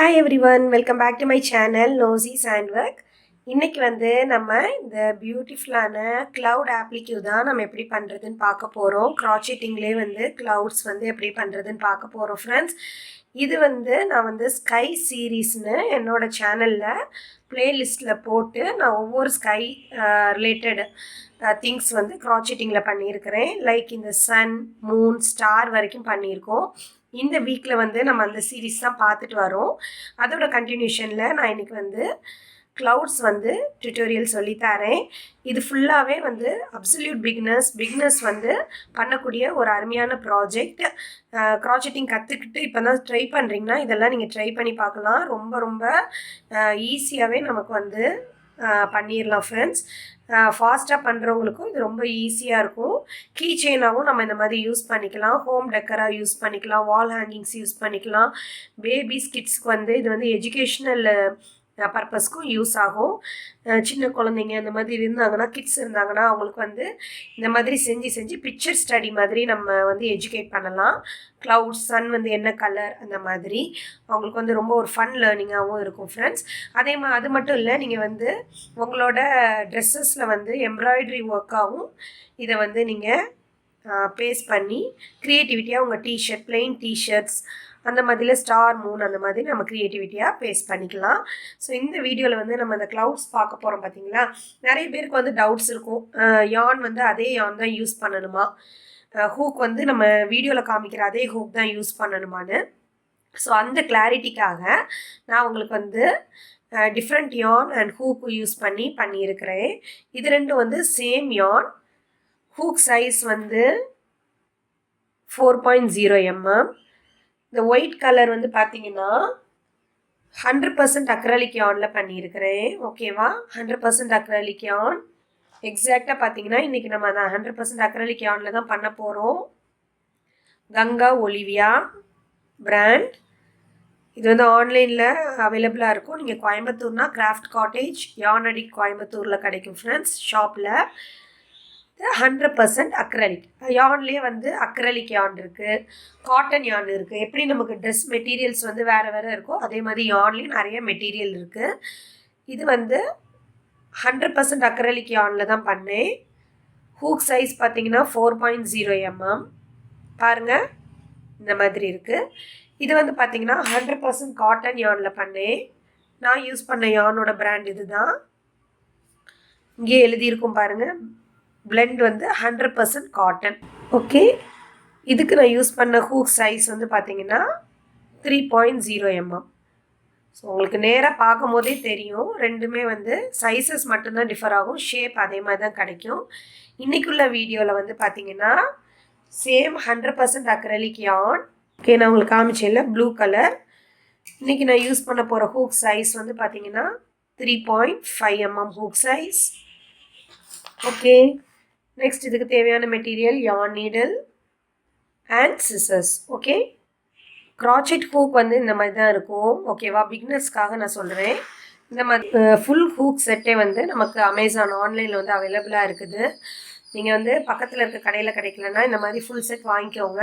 Hi everyone, welcome back to my channel Nosy Sandwork. இன்னைக்கு வந்து நம்ம இந்த பியூட்டிஃபுல்லான cloud applique தான் நம்ம எப்படி பண்றதுன்னு பார்க்க போறோம். crochettingலயே வந்து clouds வந்து எப்படி பண்றதுன்னு பார்க்க போறோம் friends. இது வந்து நான் வந்து sky seriesனு என்னோட சேனல்ல பிளேலிஸ்ட்ல போட்டு நான் ஒவ்வொரு sky related things வந்து crochettingல பண்ணியிருக்கிறேன். லைக் இந்த sun, moon, star வரைக்கும் பண்ணியிருக்கோம். இந்த வீக்ல வந்து நம்ம அந்த சீரீஸ் தான் பார்த்துட்டு வரோம். அதோட கண்டினியூஷன்ல நான் இன்னைக்கு வந்து clouds வந்து டியூட்டோரியல் சொல்லி தரேன். இது ஃபுல்லாவே வந்து அப்சல்யூட் பிகினர்ஸ் வந்து பண்ணக்கூடிய ஒரு அருமையான ப்ராஜெக்ட். crochetting கத்துக்கிட்டு இப்பதான் ட்ரை பண்றீங்கன்னா இதெல்லாம் நீங்க ட்ரை பண்ணி பார்க்கலாம். ரொம்ப ஈஸியாவே நமக்கு வந்து பண்ணிடலாம் ஃப்ரெண்ட்ஸ். ஃபாஸ்ட்டாக பண்ணுறவங்களுக்கும் இது ரொம்ப ஈஸியாக இருக்கும். கீ செயினாகவும் நம்ம இந்த மாதிரி யூஸ் பண்ணிக்கலாம், ஹோம் டெக்கராக யூஸ் பண்ணிக்கலாம், வால் ஹேங்கிங்ஸ் யூஸ் பண்ணிக்கலாம். பேபிஸ் கிட்ஸ்க்கு வந்து இது வந்து எஜுகேஷ்னல் பர்பஸ்க்கும் யூஸ் ஆகும். சின்ன குழந்தைங்க அந்த மாதிரி இருந்தாங்கன்னா, கிட்ஸ் இருந்தாங்கன்னா அவங்களுக்கு வந்து இந்த மாதிரி செஞ்சு பிக்சர் ஸ்டடி மாதிரி நம்ம வந்து எஜுகேட் பண்ணலாம். clouds, sun வந்து என்ன கலர் அந்த மாதிரி அவங்களுக்கு வந்து ரொம்ப ஒரு ஃபன் லேர்னிங்காகவும் இருக்கும் ஃப்ரெண்ட்ஸ். அது மட்டும் இல்லை, நீங்கள் வந்து உங்களோட ட்ரெஸ்ஸஸில் வந்து எம்ப்ராய்டரி ஒர்க்காகவும் இதை வந்து நீங்கள் பேஸ்ட் பண்ணி க்ரியேட்டிவிட்டியாக உங்கள் டிஷர்ட், பிளெயின் டிஷர்ட்ஸ் அந்த மாதிரில ஸ்டார், மூன் அந்த மாதிரி நம்ம க்ரியேட்டிவிட்டியாக பேஸ்ட் பண்ணிக்கலாம். ஸோ இந்த வீடியோவில் வந்து நம்ம அந்த க்ளவுட்ஸ் பார்க்க போகிறோம். பார்த்தீங்களா, நிறைய பேருக்கு வந்து டவுட்ஸ் இருக்கும், யான் வந்து அதே யான் தான் யூஸ் பண்ணணுமா, ஹூக் வந்து நம்ம வீடியோவில் காமிக்கிற அதே ஹூக் தான் யூஸ் பண்ணணுமான்னு. ஸோ அந்த கிளாரிட்டிக்காக நான் உங்களுக்கு வந்து டிஃப்ரெண்ட் யான் அண்ட் ஹூக் யூஸ் பண்ணியிருக்கிறேன். இது ரெண்டும் வந்து சேம் யான். ஹூக் சைஸ் வந்து 4.0 mm. இந்த ஒயிட் கலர் வந்து பார்த்தீங்கன்னா 100% அக்ரலிக் யானில் பண்ணியிருக்கிறேன். ஓகேவா, 100% அக்ரலிக் யான். எக்ஸாக்டாக பார்த்தீங்கன்னா இன்றைக்கி நம்ம அதை 100% அக்ரலிக் யானில் தான் பண்ண போகிறோம். Ganga Olivia brand. இது வந்து ஆன்லைனில் அவைலபிளாக இருக்கும். நீங்கள் கோயம்புத்தூர்னா கிராஃப்ட் காட்டேஜ் யான் அடிக் கோயம்புத்தூரில் கிடைக்கும் ஃப்ரெண்ட்ஸ், ஷாப்பில். 100% அக்ரலிக் யான்லேயே வந்து அக்ரலிக் யான் இருக்குது, காட்டன் யான் இருக்குது. எப்படி நமக்கு ட்ரெஸ் மெட்டீரியல்ஸ் வந்து வேறு இருக்கோ அதே மாதிரி யான்லேயும் நிறைய மெட்டீரியல் இருக்குது. இது வந்து 100% அக்ரலிக் யானில் தான் பண்ணேன். ஹூக் சைஸ் பார்த்தீங்கன்னா 4.0 mm. பாருங்கள், இந்த மாதிரி இருக்குது. இது வந்து பார்த்தீங்கன்னா 100% காட்டன் யானில் பண்ணேன். நான் யூஸ் பண்ண யானோட பிராண்ட் இது தான். இங்கே எழுதியிருக்கும் பாருங்கள், பிளெண்ட் வந்து 100% காட்டன். ஓகே, இதுக்கு நான் யூஸ் பண்ண ஹூக் சைஸ் வந்து பார்த்தீங்கன்னா 3.0 mm. ஸோ உங்களுக்கு நேராக பார்க்கும் போதே தெரியும், ரெண்டுமே வந்து சைஸஸ் மட்டும்தான் டிஃபர் ஆகும், ஷேப் அதே மாதிரி தான் கிடைக்கும். இன்றைக்குள்ள வீடியோவில் வந்து பார்த்தீங்கன்னா சேம் 100% அக்ரலிக் யான். ஓகே, நான் உங்களுக்கு காமிச்சேன்ல ப்ளூ கலர். இன்றைக்கி நான் யூஸ் பண்ண போகிற ஹூக் சைஸ் வந்து பார்த்தீங்கன்னா 3.5 mm hook size. Okay, next இதுக்கு தேவையான material yarn needle and scissors. Okay, crochet hook வந்து இந்த மாதிரி தான் இருக்கும். ஓகேவா, பிகினர்ஸ்க்காக நான் சொல்கிறேன். இந்த மாதிரி ஃபுல் ஹூக் செட்டே வந்து நமக்கு அமேசான் ஆன்லைனில் வந்து அவைலபிளாக இருக்குது. நீங்கள் வந்து பக்கத்தில் இருக்க கடையில் கிடைக்கலன்னா இந்த மாதிரி ஃபுல் செட் வாங்கிக்கோங்க.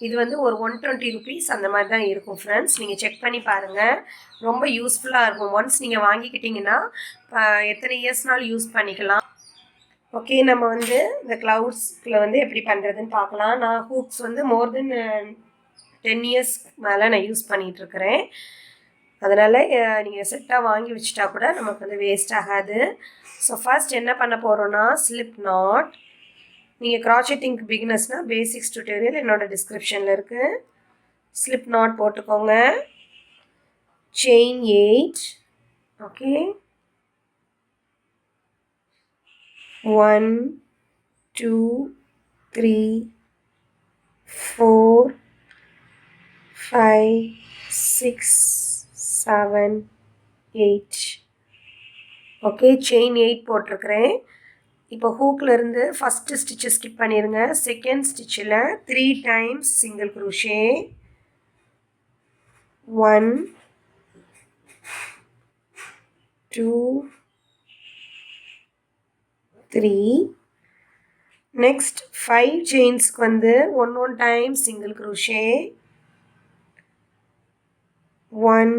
இது வந்து ஒரு 120 rupees அந்த மாதிரி தான் இருக்கும் ஃப்ரெண்ட்ஸ். நீங்கள் செக் பண்ணி பாருங்கள், ரொம்ப யூஸ்ஃபுல்லாக இருக்கும். ஒன்ஸ் நீங்கள் வாங்கிக்கிட்டிங்கன்னா எத்தனை இயர்ஸ்னாலும் யூஸ் பண்ணிக்கலாம். ஓகே, நம்ம வந்து இந்த க்ளவுட்ஸில் வந்து எப்படி பண்ணுறதுன்னு பார்க்கலாம். நான் ஹூக்ஸ் வந்து மோர் தென் 10 years மேலே நான் யூஸ் பண்ணிகிட்ருக்கிறேன். அதனால் நீங்கள் செட்டாக வாங்கி வச்சுட்டா கூட நமக்கு வந்து வேஸ்ட் ஆகாது. ஸோ ஃபர்ஸ்ட் என்ன பண்ண போகிறோன்னா, ஸ்லிப் நாட். நீங்கள் க்ராச்செட்டிங்க்கு பிகினர்ஸ்னால் பேசிக்ஸ் டியூட்டோரியல் என்னோடய டிஸ்கிரிப்ஷனில் இருக்குது. ஸ்லிப் நாட் போட்டுக்கோங்க. செயின் 8. ஓகே, 1 2 3 4 5 6 7 8. ஓகே, செயின் 8 போட்டிருக்கிறேன். இப்போ ஹூக்கில் ஃபஸ்ட்டு ஸ்டிச்சை ஸ்கிப் பண்ணிடுங்க. செகண்ட் ஸ்டிச்சில் 3 times சிங்கிள் க்ரோஷே. 1 2 3. நெக்ஸ்ட் 5 செயின்ஸ்க்கு வந்து 1 time single crochet. 1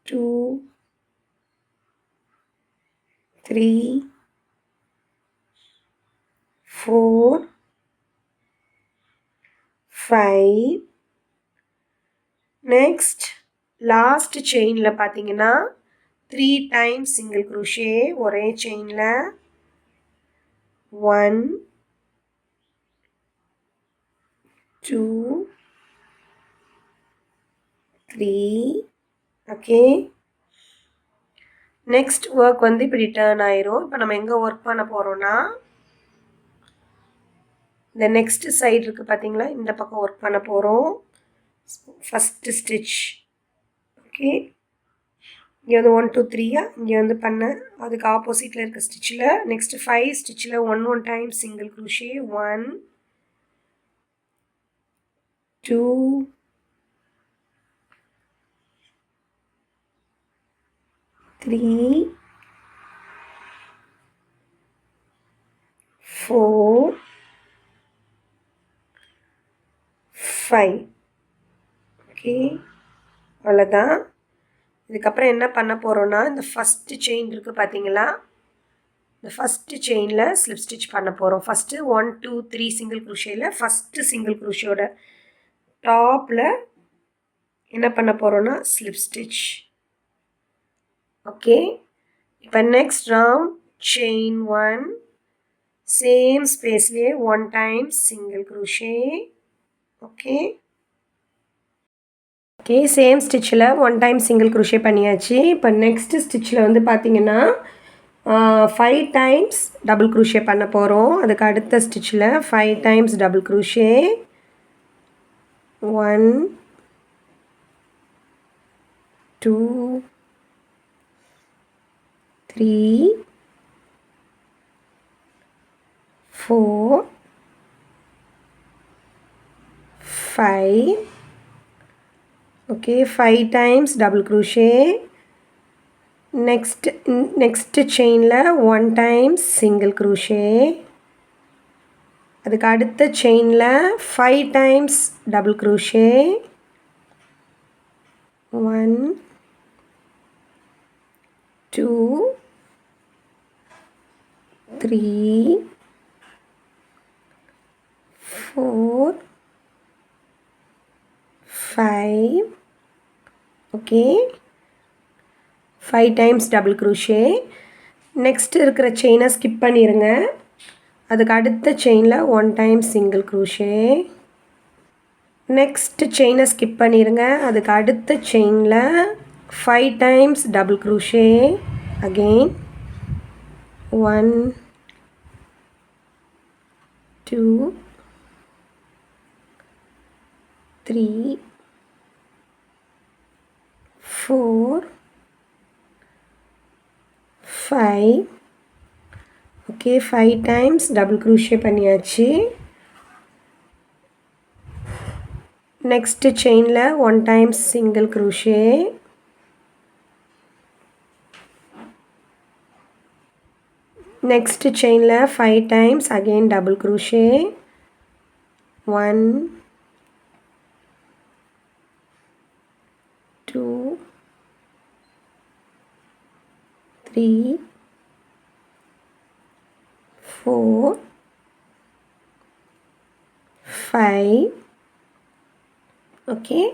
2 3 4 5 next last செயினில் பார்த்தீங்கன்னா 3 times single crochet ஒரே செயினில் 1 2 3 ஓகே. நெக்ஸ்ட் ஒர்க் வந்து இப்படி டர்ன் ஆயிரும். இப்போ நம்ம எங்கே ஒர்க் பண்ண போகிறோம்னா இந்த நெக்ஸ்ட் சைடு இருக்குது பார்த்தீங்களா, இந்த பக்கம் ஒர்க் பண்ண போகிறோம். First stitch okay. இங்கே வந்து 1 2 3 இங்கே வந்து பண்ணேன். அதுக்கு ஆப்போசிட்டில் இருக்க ஸ்டிச்சில் நெக்ஸ்ட்டு 5 ஸ்டிச்சில் 1 times single crochet 1 2 3 4 5 ஓகே. அவ்வளோதான். இதுக்கப்புறம் என்ன பண்ண போகிறோன்னா இந்த ஃபஸ்ட்டு செயின் இருக்குது பார்த்தீங்களா, இந்த ஃபஸ்ட்டு செயினில் ஸ்லிப் ஸ்டிச் பண்ண போகிறோம். ஃபஸ்ட்டு 1 2 3 சிங்கிள் குரோஷேயில் ஃபஸ்ட்டு சிங்கிள் குரோஷியோட டாப்பில் என்ன பண்ண போகிறோன்னா ஸ்லிப் ஸ்டிச் ஓகே. இப்போ நெக்ஸ்ட் ரவுண்ட் செயின் 1 சேம் ஸ்பேஸ்லேயே 1 times single crochet okay. Okay, same ஸ்டிச்சில் 1 time சிங்கிள் குரோஷே பண்ணியாச்சு. இப்போ நெக்ஸ்ட்டு ஸ்டிச்சில் வந்து பார்த்திங்கன்னா 5 times டபுள் குரோஷே பண்ண போகிறோம். அதுக்கு அடுத்த ஸ்டிச்சில் 5 times double crochet 1 2 3 4 5 okay, 5 times double crochet. next chainல 1 times single crochet. அதுக்கு அடுத்த chainல 5 times double crochet 1 2 3 4 5 okay, 5 times double crochet. Next இருக்கிற செயினை ஸ்கிப் பண்ணிடுங்க. அதுக்கு அடுத்த செயினில் 1 time single crochet. நெக்ஸ்ட் செயினை ஸ்கிப் பண்ணிடுங்க. அதுக்கு அடுத்த செயினில் 5 times double crochet again 1 2 3 4 5 okay, 5 times double crochet பண்ணியாச்சு. நெக்ஸ்ட் செயினில் 1 times single crochet நெக்ஸ்ட் செயினில் 5 times again double crochet 1 2 3 4 5 okay.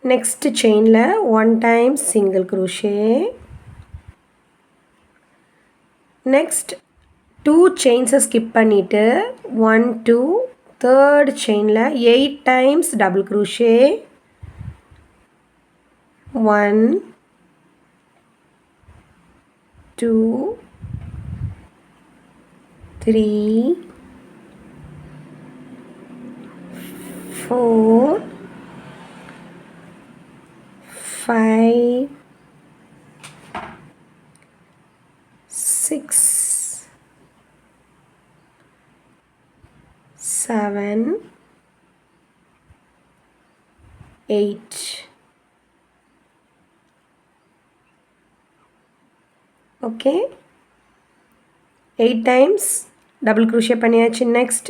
Next செயினில் 1 time single crochet. நெக்ஸ்ட் 2 செயின்ஸை ஸ்கிப் பண்ணிவிட்டு 1 2 தேர்ட் செயினில் 8 times double crochet 1 2 3 4 5 6 7 8 okay, 8 times double crochet பண்ணியாச்சு. Next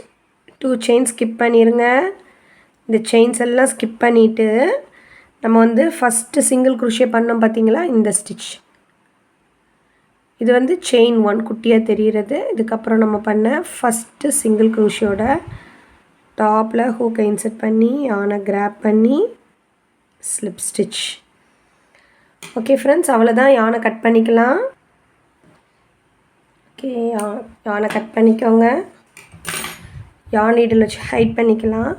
2 chain skip பண்ணிடுங்க. இந்த செயின்ஸ் எல்லாம் ஸ்கிப் பண்ணிவிட்டு நம்ம வந்து ஃபஸ்ட்டு சிங்கிள் குரோஷே பண்ணோம் பார்த்தீங்களா, இந்த ஸ்டிச் இது வந்து செயின் 1 குட்டியாக தெரிகிறது. இதுக்கப்புறம் நம்ம பண்ண ஃபஸ்ட்டு சிங்கிள் குரோஷியோட டாப்பில் ஹூக்கை இன்சர்ட் பண்ணி யானை கிராப் பண்ணி ஸ்லிப் ஸ்டிச். ஓகே ஃப்ரெண்ட்ஸ், அவ்வளோதான். யானை கட் பண்ணிக்கலாம். ஓகே, யானை கட் பண்ணிக்கோங்க. யான் நீடில் வச்சு ஹைட் பண்ணிக்கலாம்.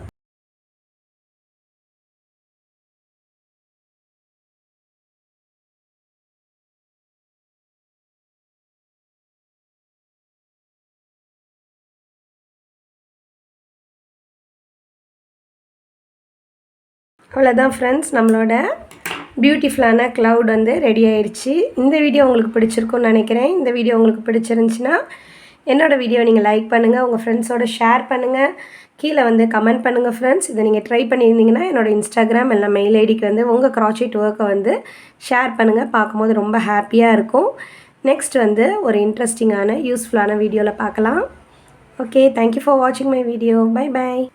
அவ்வளோதான் ஃப்ரெண்ட்ஸ், நம்மளோட பியூட்டிஃபுல்லான க்ளவுட் வந்து ரெடி ஆயிடுச்சு. இந்த வீடியோ உங்களுக்கு பிடிச்சிருக்குன்னு நினைக்கிறேன். இந்த வீடியோ உங்களுக்கு பிடிச்சிருந்துச்சின்னா என்னோடய வீடியோ நீங்கள் லைக் பண்ணுங்கள், உங்கள் ஃப்ரெண்ட்ஸோடு ஷேர் பண்ணுங்கள், கீழே வந்து கமெண்ட் பண்ணுங்கள் ஃப்ரெண்ட்ஸ். இதை நீங்கள் ட்ரை பண்ணியிருந்தீங்கன்னா என்னோடய இன்ஸ்டாகிராம் இல்லை மெயில் ஐடிக்கு வந்து உங்கள் க்ராச்செட் ஒர்க்கை வந்து ஷேர் பண்ணுங்கள். பார்க்கும்போது ரொம்ப ஹாப்பியாக இருக்கும். நெக்ஸ்ட் வந்து ஒரு இன்ட்ரெஸ்டிங்கான யூஸ்ஃபுல்லான வீடியோவில் பார்க்கலாம். ஓகே, தேங்க்யூ ஃபார் வாட்சிங் மை வீடியோ. Bye by.